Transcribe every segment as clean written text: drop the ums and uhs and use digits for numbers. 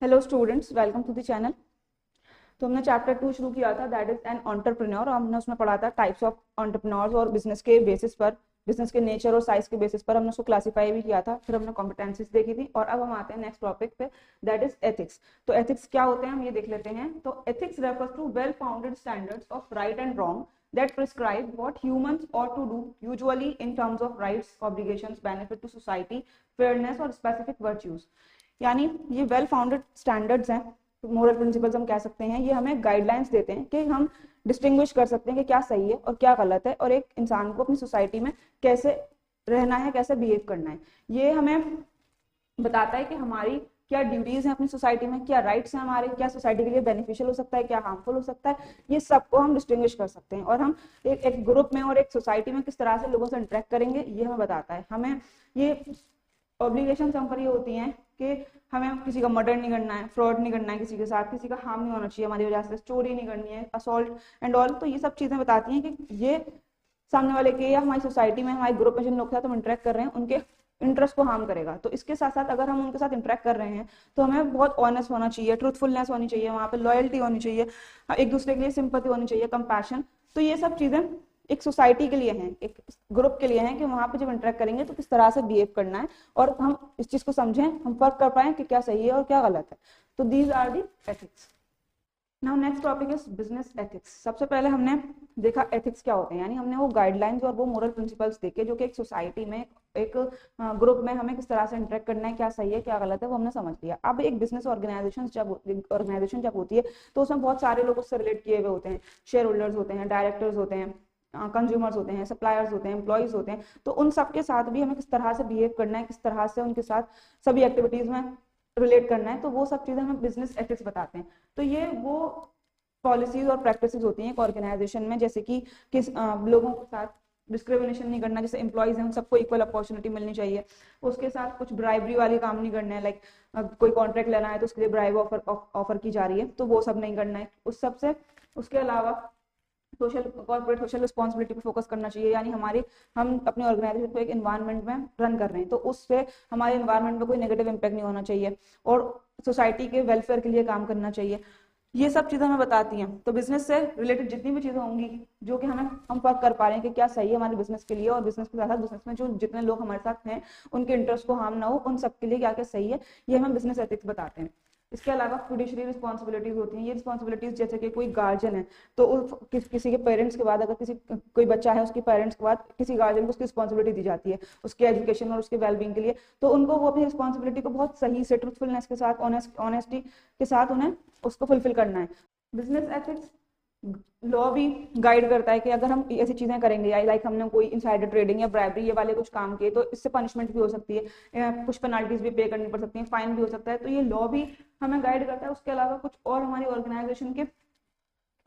Hello students, welcome to the channel. तो हमने chapter 2 शुरू किया था, दैट इज एन एंटरप्रेन्योर। और हमने उसमें पढ़ा था टाइप्स ऑफ एंटरप्रेन्योर्स और बिजनेस के बेसिस पर, बिजनेस के नेचर और साइज के बेसिस पर हमने उसको क्लासीफाई भी किया था। फिर हमने कॉम्पिटेंसीज देखी थी और अब हम आते हैं नेक्स्ट टॉपिक पे, दैट इज एथिक्स। तो एथिक्स क्या होते हैं हम ये देख लेते हैं। तो ethics refers to well founded standards of right and wrong that prescribe what humans ought to do, usually in terms of rights, obligations, benefit to society, fairness और specific virtues। यानी ये वेल फाउंडेड स्टैंडर्ड्स हैं, moral principles हम कह सकते हैं। ये हमें गाइडलाइंस देते हैं कि हम डिस्टिंग्विश कर सकते हैं कि क्या सही है और क्या गलत है, और एक इंसान को अपनी सोसाइटी में कैसे रहना है, कैसे बिहेव करना है। ये हमें बताता है कि हमारी क्या ड्यूटीज हैं अपनी सोसाइटी में, क्या राइट्स हैं हमारे, क्या सोसाइटी के लिए बेनिफिशियल हो सकता है, क्या हार्मफुल हो सकता है। ये सबको हम डिस्टिंग्विश कर सकते हैं और हम एक ग्रुप में और एक सोसाइटी में किस तरह से लोगों से इंटरेक्ट करेंगे ये हमें बताता है। हमें ये ऑब्लिगेशन हम पर ये होती हैं कि हमें किसी का मर्डर नहीं करना है, फ्रॉड नहीं करना है किसी के साथ, किसी का हार्म नहीं होना चाहिए हमारी वजह से, चोरी नहीं करनी है, असॉल्ट एंड ऑल। तो ये सब चीजें बताती हैं कि ये सामने वाले के या हमारी सोसाइटी में, हमारे ग्रुप में जिन लोग के साथ हम इंटरेक्ट कर रहे हैं उनके इंटरेस्ट को हार्म करेगा। तो इसके साथ साथ अगर हम उनके साथ इंटरेक्ट कर रहे हैं तो हमें बहुत ऑनेस्ट होना चाहिए, ट्रूथफुलनेस होनी चाहिए, वहाँ पे लॉयल्टी होनी चाहिए, एक दूसरे के लिए सिंपैथी होनी चाहिए, कंपैशन। तो ये सब चीजें एक सोसाइटी के लिए हैं, एक ग्रुप के लिए हैं कि वहां पे जब इंटरेक्ट करेंगे तो किस तरह से बिहेव करना है और हम इस चीज को समझें, हम फर्क कर पाए कि क्या सही है और क्या गलत है। तो these are the ethics. Now next topic is business ethics. सबसे पहले हमने देखा एथिक्स क्या होते हैं, यानी हमने वो गाइडलाइंस और वो मोरल प्रिंसिपल्स देखे जो कि एक सोसाइटी में, एक ग्रुप में हमें किस तरह से इंटरेक्ट करना है, क्या सही है क्या गलत है, वो हमने समझ लिया। अब एक बिजनेस ऑर्गेनाइजेशन जब होती है तो उसमें बहुत सारे लोग उससे रिलेट किए हुए होते हैं। शेयर होल्डर्स होते हैं, डायरेक्टर्स होते हैं, कंज्यूमर्स होते हैं, सप्लायर्स होते हैं, एम्प्लॉयज होते हैं। तो उन सबके साथ भी हमें किस तरह से बिहेव करना है, किस तरह से उनके साथ सभी एक्टिविटीज में रिलेट करना है, तो वो सब चीजें हमें बिजनेस एथिक्स बताते हैं। तो ये वो पॉलिसीज और प्रैक्टिसेस होती हैं एक ऑर्गेनाइजेशन में, जैसे कि किस लोगों के साथ डिस्क्रिमिनेशन नहीं करना, जैसे एम्प्लॉयज हैं उन सबको इक्वल अपॉर्चुनिटी मिलनी चाहिए। उसके साथ कुछ ब्राइबरी वाली काम नहीं करना है, लाइक कोई कॉन्ट्रैक्ट लेना है तो उसके लिए ब्राइब ऑफर की जा रही है, तो वो सब नहीं करना है उस सब से। उसके अलावा सोशल कॉर्पोरेट सोशल रिस्पॉन्सिबिलिटी पे फोकस करना चाहिए, यानी हम अपने ऑर्गेनाइजेशन को एक एनवायरनमेंट में रन कर रहे हैं तो उससे हमारे एनवायरनमेंट में कोई नेगेटिव इम्पैक्ट नहीं होना चाहिए और सोसाइटी के वेलफेयर के लिए काम करना चाहिए। ये सब चीजें हमें बताती हैं। तो बिजनेस से रिलेटेड जितनी भी चीजें होंगी जो कि हम फर्क कर पा रहे हैं कि क्या सही है हमारे बिजनेस के लिए, और बिजनेस के साथ साथ बिजनेस में जो जितने लोग हमारे साथ हैं उनके इंटरेस्ट को हार्म ना हो, उन सबके लिए क्या क्या सही है, ये हमें बिजनेस एथिक्स बताते हैं। इसके अलावा फिड्यूशियरी रिस्पॉन्सिबिलिटीज होती हैं। ये रिस्पॉन्सिबिलिटीज जैसे कि कोई गार्जियन है तो किसी के पेरेंट्स के बाद, अगर कोई बच्चा है उसके पेरेंट्स के बाद किसी गार्जियन को उसकी रिस्पॉन्सिबिलिटी दी जाती है उसके एजुकेशन और उसके वेलबींग के लिए, तो उनको वो अपनी रिस्पॉन्सिबिलिटी को बहुत सही से, ट्रूथफुलनेस के साथ, ऑनेस्टी के साथ उन्हें उसको फुलफिल करना है। बिजनेस एथिक्स लॉ भी गाइड करता है कि अगर हम ऐसी चीजें करेंगे, या लाइक हमने कोई इनसाइडर ट्रेडिंग या ब्राइबरी ये वाले कुछ काम किए तो इससे पनिशमेंट भी हो सकती है, कुछ पेनल्टीज भी पे करनी पड़ सकती है, फाइन भी हो सकता है। तो ये लॉ भी हमें गाइड करता है। उसके अलावा कुछ और हमारी ऑर्गेनाइजेशन के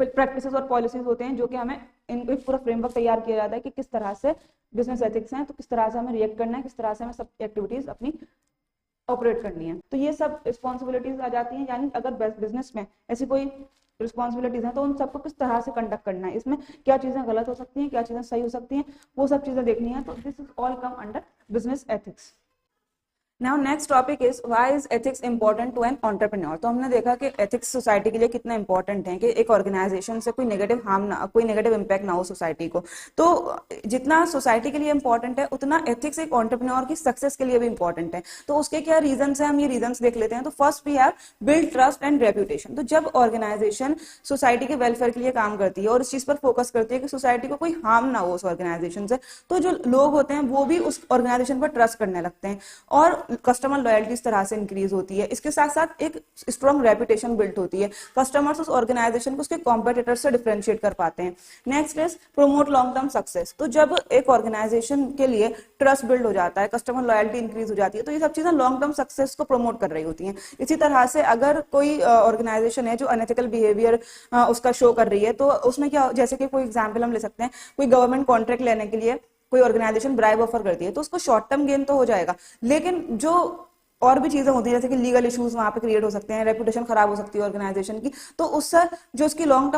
प्रैक्टिसेस और पॉलिसीज होते हैं जो कि हमें इनको एक पूरा फ्रेमवर्क तैयार किया जाता है कि किस तरह से बिजनेस एथिक्स हैं, तो किस तरह से हमें रिएक्ट करना है, किस तरह से हमें सब एक्टिविटीज अपनी ऑपरेट करनी है। तो ये सब रिस्पॉन्सिबिलिटीज आ जाती हैं, यानी अगर बिजनेस में ऐसी कोई रिस्पॉन्सिबिलिटीज हैं तो उन सबको किस तरह से कंडक्ट करना है, इसमें क्या चीजें गलत हो सकती हैं, क्या चीजें सही हो सकती हैं, वो सब चीजें देखनी है। तो this is all come under business ethics. Now next topic is why is ethics important to an entrepreneur. तो हमने देखा कि एथिक्स सोसाइटी के लिए कितना इंपॉर्टेंट है कि एक ऑर्गेनाइजेशन से कोई नेगेटिव हार्म ना, कोई नेगेटिव इंपैक्ट ना हो सोसाइटी को। तो जितना सोसाइटी के लिए इंपॉर्टेंट है उतना एथिक्स एक एंटरप्रेन्योर की सक्सेस के लिए भी इंपॉर्टेंट है। तो उसके क्या रीजंस है, हम ये रीजंस देख लेते हैं। तो first we have build trust and reputation. तो जब ऑर्गेनाइजेशन सोसाइटी के वेलफेयर के लिए काम करती है और इस चीज पर फोकस करती है कि सोसाइटी को कोई हार्म ना हो उस ऑर्गेनाइजेशन से, तो जो लोग होते हैं वो भी उस ऑर्गेनाइजेशन पर ट्रस्ट करने लगते हैं और कस्टमर लॉयल्टी इस तरह से इंक्रीज होती है। इसके साथ साथ एक स्ट्रॉन्ग रेपुटेशन बिल्ड होती है, कस्टमर्स उस ऑर्गेनाइजेशन को उसके कॉम्पिटिटर से डिफरेंशिएट कर पाते हैं। Next is promote long term success. तो जब एक ऑर्गेनाइजेशन के लिए ट्रस्ट बिल्ड हो जाता है, कस्टमर लॉयल्टी इंक्रीज हो जाती है, तो ये सब चीजें लॉन्ग टर्म सक्सेस को प्रमोट कर रही होती हैं। इसी तरह से अगर कोई ऑर्गेनाइजेशन है जो अनएथिकल बिहेवियर उसका शो कर रही है, तो उसमें क्या, जैसे कि कोई एग्जाम्पल हम ले सकते हैं, कोई गवर्नमेंट कॉन्ट्रैक्ट लेने के लिए कोई ऑर्गेनाइजेशन ब्राइब ऑफर करती है तो उसको शॉर्ट टर्म गेन तो हो जाएगा, लेकिन जो और भी चीजें होती हैं जैसे कि लीगल इश्यूज वहां पे क्रिएट हो सकते हैं, रेपुटेशन खराब हो सकती है ऑर्गेनाइजेशन की, तो उससे जो उसकी लॉन्ग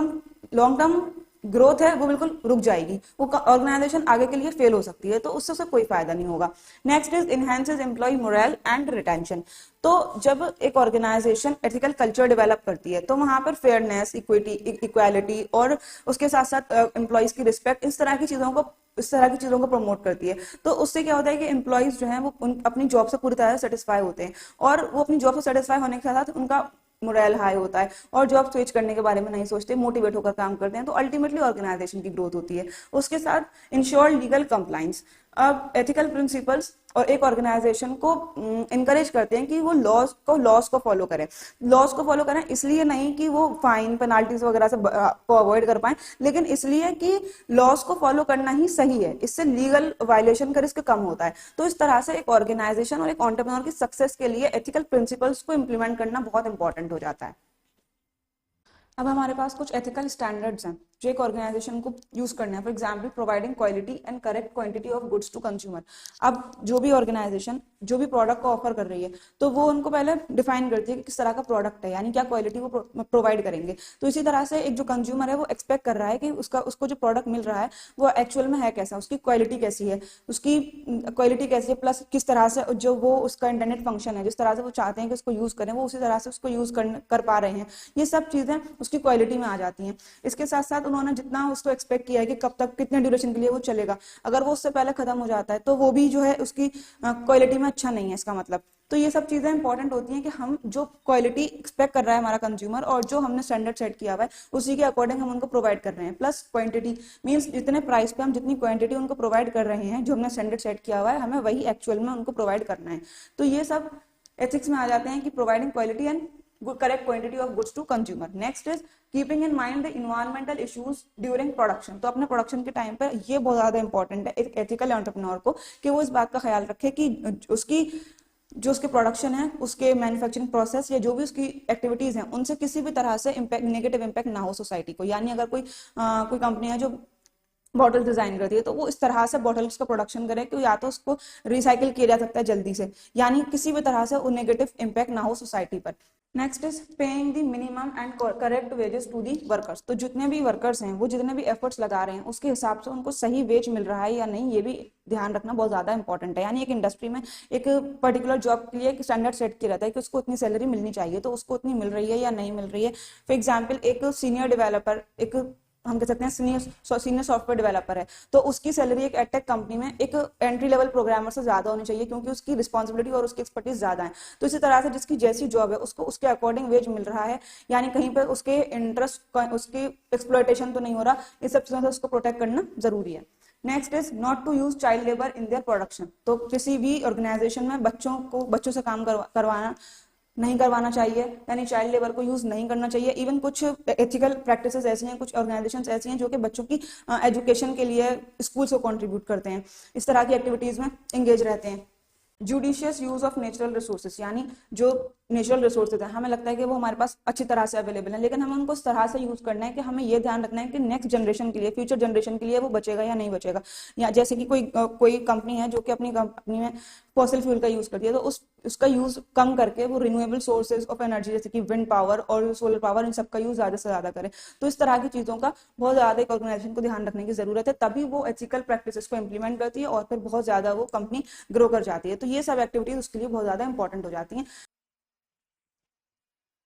टर्म ग्रोथ है वो बिल्कुल रुक जाएगी, वो ऑर्गेनाइजेशन आगे के लिए फेल हो सकती है, तो उससे उसे कोई फायदा नहीं होगा। Next is enhances employee morale and retention. तो जब एक ऑर्गेनाइजेशन एथिकल कल्चर डेवलप करती है तो वहां पर फेयरनेस, इक्वालिटी और उसके साथ साथ एम्प्लॉयज की रिस्पेक्ट, इस तरह की चीजों को प्रमोट करती है। तो उससे क्या होता है कि एम्प्लॉयज जो है वो अपनी जॉब से पूरी तरह से सेटिस्फाई होते हैं, और वो अपनी जॉब से सेटिस्फाई होने के साथ उनका मोरल हाई होता है और जॉब स्विच करने के बारे में नहीं सोचते, मोटिवेट होकर काम करते हैं, तो अल्टीमेटली ऑर्गेनाइजेशन की ग्रोथ होती है। उसके साथ इंश्योर लीगल कंप्लाइंस। अब एथिकल प्रिंसिपल्स और एक ऑर्गेनाइजेशन को इनकरेज करते हैं कि वो लॉस को फॉलो करें, इसलिए नहीं कि वो फाइन पेनाल्टीज वगैरह से को अवॉइड कर पाए, लेकिन इसलिए कि लॉस को फॉलो करना ही सही है, इससे लीगल वायलेशन का रिस्क कम होता है। तो इस तरह से एक ऑर्गेनाइजेशन और एक एंटरप्रेन्योर की सक्सेस के लिए एथिकल प्रिंसिपल्स को इंप्लीमेंट करना बहुत इंपॉर्टेंट हो जाता है। अब हमारे पास कुछ एथिकल स्टैंडर्ड्स हैं जो एक ऑर्गेनाइजेशन को यूज करना है। For example, providing quality and correct quantity of goods to consumer. अब जो भी ऑर्गेनाइजेशन जो भी प्रोडक्ट को ऑफर कर रही है तो वो उनको पहले डिफाइन करती है कि किस तरह का प्रोडक्ट है, यानी क्या क्वालिटी वो प्रोवाइड करेंगे। तो इसी तरह से एक जो कंज्यूमर है वो एक्सपेक्ट कर रहा है कि उसको जो प्रोडक्ट मिल रहा है वो एक्चुअल में है कैसा, उसकी क्वालिटी कैसी है, प्लस किस तरह से जो वो उसका इंटरनेट फंक्शन है, जिस तरह से वो चाहते हैं कि उसको यूज करें वो उसी तरह से उसको यूज कर पा रहे हैं। ये सब चीजें उसकी क्वालिटी में आ जाती हैं। इसके साथ साथ उन्होंने जितना उसको एक्सपेक्ट किया है कि कब तक कितने ड्यूरेशन के लिए वो चलेगा, अगर वो उससे पहले खत्म हो जाता है तो वो भी जो है उसकी क्वालिटी में अच्छा नहीं है, इसका मतलब। तो ये सब चीजें इंपॉर्टेंट होती हैं कि हम जो क्वालिटी एक्सपेक्ट कर रहा है हमारा कंज्यूमर और जो हमने स्टैंडर्ड सेट किया हुआ है उसी के अकॉर्डिंग हम उनको प्रोवाइड कर रहे हैं। प्लस क्वांटिटी मींस जितने प्राइस पे हम जितनी क्वांटिटी उनको प्रोवाइड कर रहे हैं, जो हमने स्टैंडर्ड सेट किया हुआ है, हमें वही एक्चुअल में उनको प्रोवाइड करना है। तो ये सब एथिक्स में आ जाते हैं कि providing quality and correct quantity of goods to consumer. Next is keeping in mind the environmental issues during production. तो अपने प्रोडक्शन के टाइम पर ये बहुत ज्यादा इंपॉर्टेंट है एक एथिकल एंटरप्रेन्योर को कि वो इस बात का ख्याल रखे कि उसके प्रोडक्शन है, उसके मैन्युफैक्चरिंग प्रोसेस या जो भी उसकी एक्टिविटीज हैं उनसे किसी भी तरह से नेगेटिव इम्पैक्ट ना हो सोसाइटी को। यानी अगर कोई कंपनी है जो बॉटल डिजाइन करती है तो वो इस तरह से बॉटल्स का प्रोडक्शन करे कि या तो उसको रिसाइकिल किया जा सकता है जल्दी से, यानी किसी भी तरह से वो नेगेटिव इम्पैक्ट ना हो सोसाइटी पर। Next is paying the minimum and correct wages to the workers. तो जितने भी वर्कर्स हैं वो जितने भी एफर्ट्स लगा रहे हैं उसके हिसाब से उनको सही वेज मिल रहा है या नहीं, ये भी ध्यान रखना बहुत ज्यादा इंपॉर्टेंट है। यानी एक इंडस्ट्री में एक पर्टिकुलर जॉब के लिए एक स्टैंडर्ड सेट किया रहता है कि उसको उतनी सैलरी मिलनी चाहिए, तो उसको उतनी मिल रही है या नहीं मिल रही है। फॉर एग्जाम्पल, एक सीनियर डेवलपर, एक हम कह सकते हैं सीनियर सॉफ्टवेयर डेवलपर है, तो उसकी सैलरी एक एडटेक कंपनी में एक एंट्री लेवल प्रोग्रामर से ज्यादा होनी चाहिए क्योंकि उसकी रिस्पॉन्सिबिलिटी और उसकी एक्सपर्टीज ज्यादा है। तो इसी तरह से जिसकी जैसी जॉब है उसको उसके अकॉर्डिंग वेज मिल रहा है, यानी कहीं पर उसके इंटरेस्ट उसकी एक्सप्लॉयटेशन तो नहीं हो रहा। इस सब चीजों से उसको प्रोटेक्ट करना जरूरी है। Next is not to use child labour in their production. तो किसी भी ऑर्गेनाइजेशन में बच्चों से काम नहीं करवाना चाहिए, यानी चाइल्ड लेबर को यूज नहीं करना चाहिए। इवन कुछ एथिकल प्रैक्टिसेस ऐसी हैं, कुछ ऑर्गेनाइजेशंस ऐसी हैं जो कि बच्चों की एजुकेशन के लिए स्कूल को कंट्रीब्यूट करते हैं, इस तरह की एक्टिविटीज में एंगेज रहते हैं। Judicious use of natural resources, यानी जो नेचुरल रिसोर्सेज है हमें लगता है कि वो हमारे पास अच्छी तरह से अवेलेबल है, लेकिन हमें उनको इस तरह से यूज करना है कि हमें ये ध्यान रखना है कि नेक्स्ट जनरेशन के लिए, फ्यूचर जनरेशन के लिए वो बचेगा या नहीं बचेगा। या जैसे कि कोई कंपनी है जो कि अपनी कंपनी में फॉसिल फ्यूल का यूज करती है, तो उसका यूज कम करके वो रिन्यूएबल सोर्सेज ऑफ एनर्जी जैसे कि विंड पावर और सोलर पावर, इन सबका यूज ज्यादा से ज्यादा करे। तो इस तरह की चीजों का बहुत ज्यादा एक ऑर्गेनाइजेशन को ध्यान रखने की जरूरत है, तभी वो एथिकल प्रैक्टिसेस को इंप्लीमेंट करती है और फिर बहुत ज्यादा वो कंपनी ग्रो कर जाती है। तो ये सब एक्टिविटीज उसके लिए बहुत ज्यादा इंपॉर्टेंट हो जाती हैं।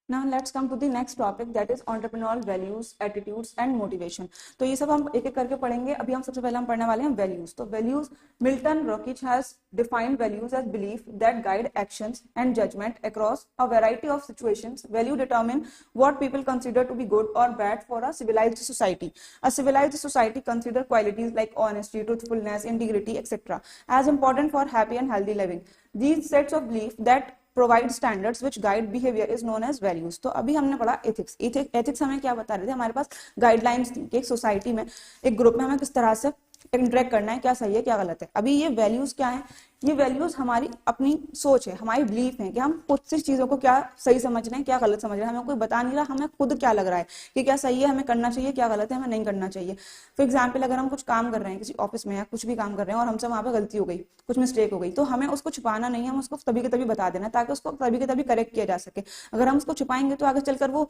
Now let's come to the next topic, that is entrepreneurial values, attitudes and motivation. तो ये सब हम एक एक करके पढ़ेंगे। अभी हम सबसे पहले हम पढ़ने वाले हैं वैल्यूज। तो values, Milton Rokeach has defined values as belief that guide actions and judgment across a variety of situations. Value determine what people consider to be good or bad for a civilized society. A civilized society consider qualities like honesty, truthfulness, integrity, etc. as important for happy and healthy living. These sets of belief that provide standards which guide behaviour is known as values. तो अभी हमने पढ़ा ethics. Ethics हमें क्या बता रहे थे, हमारे पास गाइडलाइंस थी कि एक सोसाइटी में, एक ग्रुप में हमें किस तरह से इंटरेक्ट करना है, क्या सही है क्या गलत है। अभी ये वैल्यूज क्या है, ये वैल्यूज हमारी अपनी सोच है, हमारी बिलीफ है कि हम खुद से चीजों को क्या सही समझ रहे हैं क्या गलत समझ रहे हैं। हमें कोई बता नहीं रहा, हमें खुद क्या लग रहा है कि क्या सही है, हमें करना चाहिए, क्या गलत है, हमें नहीं करना चाहिए। फॉर एग्जाम्पल, अगर हम कुछ काम कर रहे हैं किसी ऑफिस में या कुछ भी काम कर रहे हैं और हमसे वहां पर गलती हो गई, कुछ मिस्टेक हो गई, तो हमें उसको छुपाना नहीं है, हम उसको तभी के तभी बता देना ताकि उसको तभी के तभी करेक्ट किया जा सके। अगर हम उसको छुपाएंगे तो आगे चलकर वो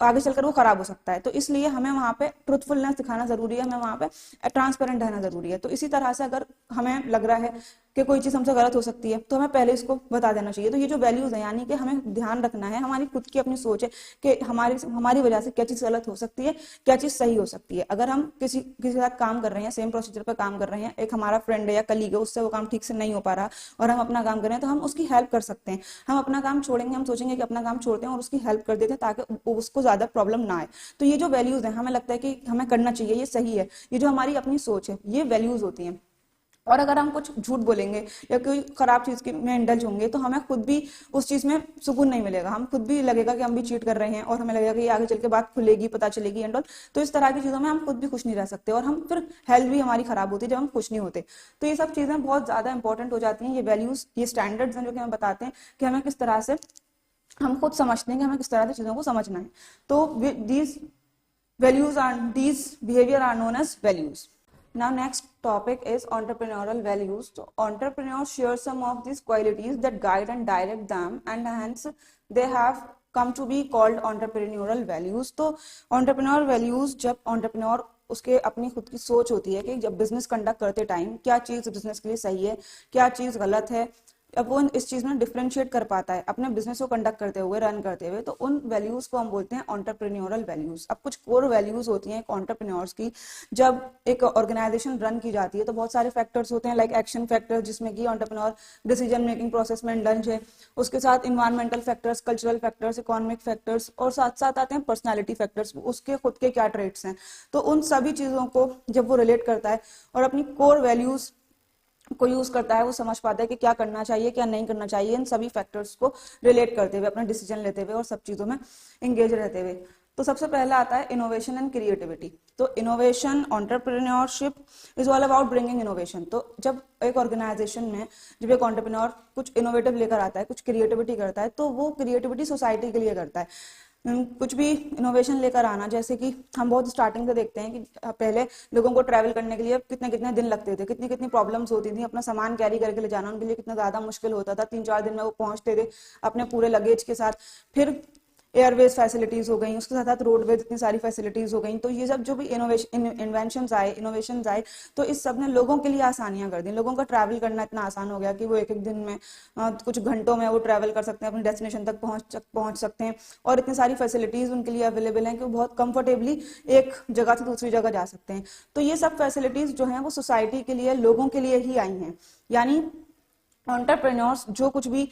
आगे चलकर वो खराब हो सकता है। तो इसलिए हमें वहाँ पे ट्रूथफुलनेस दिखाना जरूरी है, हमें वहाँ पे ट्रांसपेरेंट रहना जरूरी है। तो इसी तरह से अगर हमें लग रहा है कि कोई चीज़ हमसे गलत हो सकती है तो हमें पहले इसको बता देना चाहिए। तो ये जो वैल्यूज है, यानी कि हमें ध्यान रखना है, हमारी खुद की अपनी सोच है कि हमारी वजह से क्या चीज़ गलत हो सकती है, क्या चीज़ सही हो सकती है। अगर हम किसी के साथ काम कर रहे हैं, सेम प्रोसीजर पर काम कर रहे हैं, एक हमारा फ्रेंड है या कलीग है, उससे वो काम ठीक से नहीं हो पा रहा और हम अपना काम कर रहे हैं, तो हम उसकी हेल्प कर सकते हैं। हम अपना काम छोड़ेंगे, हम सोचेंगे कि अपना काम छोड़ते हैं और उसकी हेल्प कर देते हैं ताकि उसको ज्यादा प्रॉब्लम ना आए। तो ये जो वैल्यूज है, हमें लगता है कि हमें करना चाहिए, ये सही है, ये जो हमारी अपनी सोच है, ये वैल्यूज होती हैं। और अगर हम कुछ झूठ बोलेंगे या कोई खराब चीज में इंडल्ज होंगे तो हमें खुद भी उस चीज में सुकून नहीं मिलेगा, हम खुद भी लगेगा कि हम भी चीट कर रहे हैं और हमें लगेगा कि आगे चल के बात खुलेगी, पता चलेगी एंड ऑल। तो इस तरह की चीजों में हम खुद भी खुश नहीं रह सकते और हम फिर हेल्थ भी हमारी खराब होती है जब हम खुश नहीं होते। तो ये सब चीजें बहुत ज्यादा इंपॉर्टेंट हो जाती हैं। ये वैल्यूज, ये स्टैंडर्ड्स हैं जो कि हमें बताते हैं कि हमें किस तरह से, हम खुद समझते हैं कि हमें किस तरह से चीजों को समझना है। तो these values are these behavior are known as values. Now next topic is entrepreneurial values. So entrepreneurs share some of these qualities that guide and direct them, and hence they have come to be called entrepreneurial values. तो entrepreneurial values, जब entrepreneur उसके अपनी खुद की सोच होती है कि जब बिजनेस कंडक्ट करते टाइम क्या चीज बिजनेस के लिए सही है, क्या चीज गलत है, अब वो इस चीज में डिफरेंशिएट कर पाता है अपने बिजनेस को कंडक्ट करते हुए, रन करते हुए, तो उन वैल्यूज को हम बोलते हैं एंटरप्रेन्योरल वैल्यूज। अब कुछ कोर वैल्यूज होती हैं एंटरप्रेन्योर्स की। जब एक ऑर्गेनाइजेशन रन की जाती है तो बहुत सारे फैक्टर्स होते हैं, लाइक एक्शन फैक्टर्स, जिसमें कि एंटरप्रेन्योर डिसीजन मेकिंग प्रोसेस में इंडल्ज है, उसके साथ environmental factors, cultural factors, economic factors, और साथ साथ आते हैं पर्सनैलिटी फैक्टर्स, उसके खुद के क्या ट्रेट्स हैं। तो उन सभी चीजों को जब वो रिलेट करता है और अपनी कोर वैल्यूज को यूज करता है, वो समझ पाता है कि क्या करना चाहिए, क्या नहीं करना चाहिए, इन सभी फैक्टर्स को रिलेट करते हुए, अपना डिसीजन लेते हुए और सब चीजों में एंगेज रहते हुए। तो सबसे पहला आता है इनोवेशन एंड क्रिएटिविटी। तो innovation, entrepreneurship is all about bringing innovation. तो जब एक ऑर्गेनाइजेशन में जब एक एंटरप्रेन्योर कुछ इनोवेटिव लेकर आता है, कुछ क्रिएटिविटी करता है, तो वो क्रिएटिविटी सोसाइटी के लिए करता है। कुछ भी इनोवेशन लेकर आना, जैसे कि हम बहुत स्टार्टिंग से देखते हैं कि पहले लोगों को ट्रैवल करने के लिए कितने कितने दिन लगते थे, कितनी कितनी प्रॉब्लम्स होती थी, अपना सामान कैरी करके ले जाना उनके लिए कितना ज्यादा मुश्किल होता था। 3-4 दिन में वो पहुंचते थे अपने पूरे लगेज के साथ। फिर एयरवेज फैसिलिटीज हो गई, उसके साथ साथ रोडवेज, इतनी सारी फैसिलिटीज हो गई। तो ये सब जो भी इन्वेंशन आए, तो इस सब ने लोगों के लिए आसानियां कर दी। लोगों का ट्रैवल करना इतना आसान हो गया कि वो एक एक दिन में कुछ घंटों में वो ट्रैवल कर सकते हैं, अपनी डेस्टिनेशन तक पहुंच सकते हैं, और इतनी सारी फैसिलिटीज उनके लिए अवेलेबल हैं कि वो बहुत कंफर्टेबली एक जगह से दूसरी जगह जा सकते हैं। तो ये सब फैसिलिटीज जो हैं वो सोसाइटी के लिए, लोगों के लिए ही आई हैं। यानी एंटरप्रेन्योर्स जो कुछ भी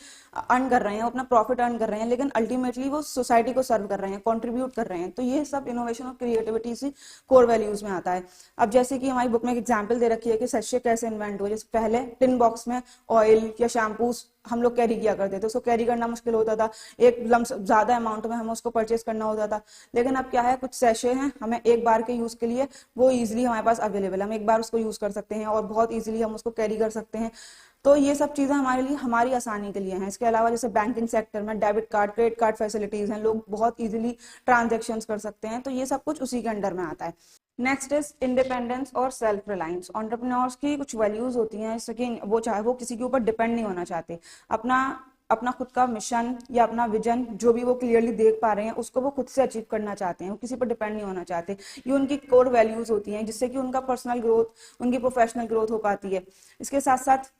अर्न कर रहे हैं, अपना प्रॉफिट अर्न कर रहे हैं, लेकिन अल्टीमेटली वो सोसाइटी को सर्व कर रहे हैं, कंट्रीब्यूट कर रहे हैं। तो ये सब इनोवेशन और क्रिएटिविटी से कोर वैल्यूज में आता है। अब जैसे कि हमारी बुक में एक एग्जांपल दे रखी है कि सैशे कैसे इन्वेंट हुए। जैसे पहले टिन बॉक्स में ऑयल या शैम्पूस हम लोग कैरी किया करते थे, उसको कैरी करना मुश्किल होता था, एक लम्स ज्यादा अमाउंट में हमें उसको परचेज करना होता था। लेकिन अब क्या है, कुछ सैशे हैं, हमें एक बार के यूज के लिए वो इजिली हमारे पास अवेलेबल है, हम एक बार उसको यूज कर सकते हैं और बहुत इजिली हम उसको कैरी कर सकते हैं। तो ये सब चीजें हमारे लिए, हमारी आसानी के लिए हैं। इसके अलावा जैसे बैंकिंग सेक्टर में debit card, credit card facilities हैं, लोग बहुत इजीली ट्रांजैक्शंस कर सकते हैं। तो ये सब कुछ उसी के अंडर में आता है। नेक्स्ट इज इंडिपेंडेंस और सेल्फ रिलायंस। एंटरप्रेन्योर्स की कुछ वैल्यूज होती हैं, जैसे कि वो चाहे वो किसी के ऊपर डिपेंड नहीं होना चाहते, अपना खुद का मिशन या अपना विजन जो भी वो क्लियरली देख पा रहे हैं उसको वो खुद से अचीव करना चाहते हैं, वो किसी पर डिपेंड नहीं होना चाहते। ये उनकी कोर वैल्यूज होती हैं, जिससे कि उनका पर्सनल ग्रोथ, उनकी प्रोफेशनल ग्रोथ हो पाती है। इसके साथ साथ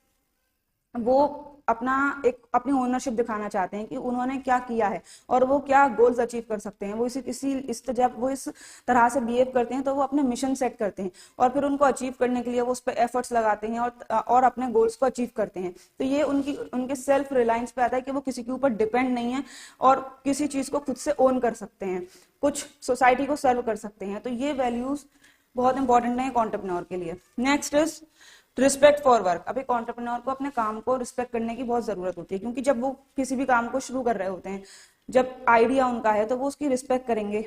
वो अपनी ओनरशिप दिखाना चाहते हैं कि उन्होंने क्या किया है और वो क्या गोल्स अचीव कर सकते हैं। वो जब वो इस तरह से बिहेव करते हैं तो वो अपने मिशन सेट करते हैं और फिर उनको अचीव करने के लिए वो उस पर एफर्ट्स लगाते हैं और अपने गोल्स को अचीव करते हैं। तो ये उनके सेल्फ रिलायंस पे आता है कि वो किसी के ऊपर डिपेंड नहीं है और किसी चीज को खुद से ओन कर सकते हैं, कुछ सोसाइटी को सर्व कर सकते हैं। तो ये वैल्यूज बहुत इंपॉर्टेंट है एक एंटरप्रेन्योर के लिए। Next is respect for work. अब एक एंटरप्रेन्योर को अपने काम को रिस्पेक्ट करने की बहुत जरूरत होती है, क्योंकि जब वो किसी भी काम को शुरू कर रहे होते हैं, जब आइडिया उनका है तो वो उसकी रिस्पेक्ट करेंगे,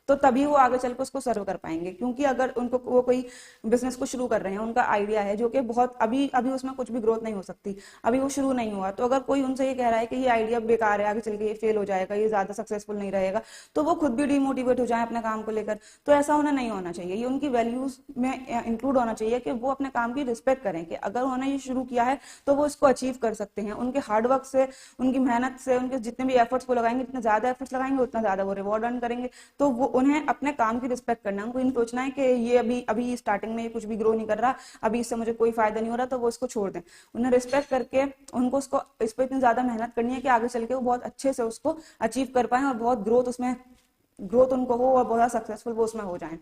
तो तभी वो आगे चल के उसको सर्व कर पाएंगे। क्योंकि अगर उनको वो कोई बिजनेस को शुरू कर रहे हैं, उनका आइडिया है जो कि बहुत अभी अभी उसमें कुछ भी ग्रोथ नहीं हो सकती, अभी वो शुरू नहीं हुआ, तो अगर कोई उनसे ये कह रहा है कि ये आइडिया बेकार है, आगे चल के ये फेल हो जाएगा, ये ज्यादा सक्सेसफुल नहीं रहेगा, तो वो खुद भी डिमोटिवेट हो जाए अपने काम को लेकर। तो ऐसा उन्हें नहीं होना चाहिए, ये उनकी वैल्यूज में इंक्लूड होना चाहिए कि वो अपने काम की रिस्पेक्ट करें, कि अगर उन्होंने ये शुरू किया है तो वो इसको अचीव कर सकते हैं। उनके हार्डवर्क से, उनकी मेहनत से, उनके जितने भी एफर्ट्स वो लगाएंगे, जितने ज्यादा एफर्ट्स लगाएंगे उतना ज्यादा वो रिवॉर्ड अर्न करेंगे। तो वो उन्हें अपने काम की रिस्पेक्ट करना है, उनको इन सोचना है कि ये अभी अभी स्टार्टिंग में ये कुछ भी ग्रो नहीं कर रहा, अभी इससे मुझे कोई फायदा नहीं हो रहा, तो वो इसको छोड़ दें। उन्हें रिस्पेक्ट करके उनको उसको इस पर इतनी ज्यादा मेहनत करनी है कि आगे चल के वो बहुत अच्छे से उसको अचीव कर पाए और बहुत ग्रोथ उनको हो और बहुत सक्सेसफुल वो उसमें हो जाए।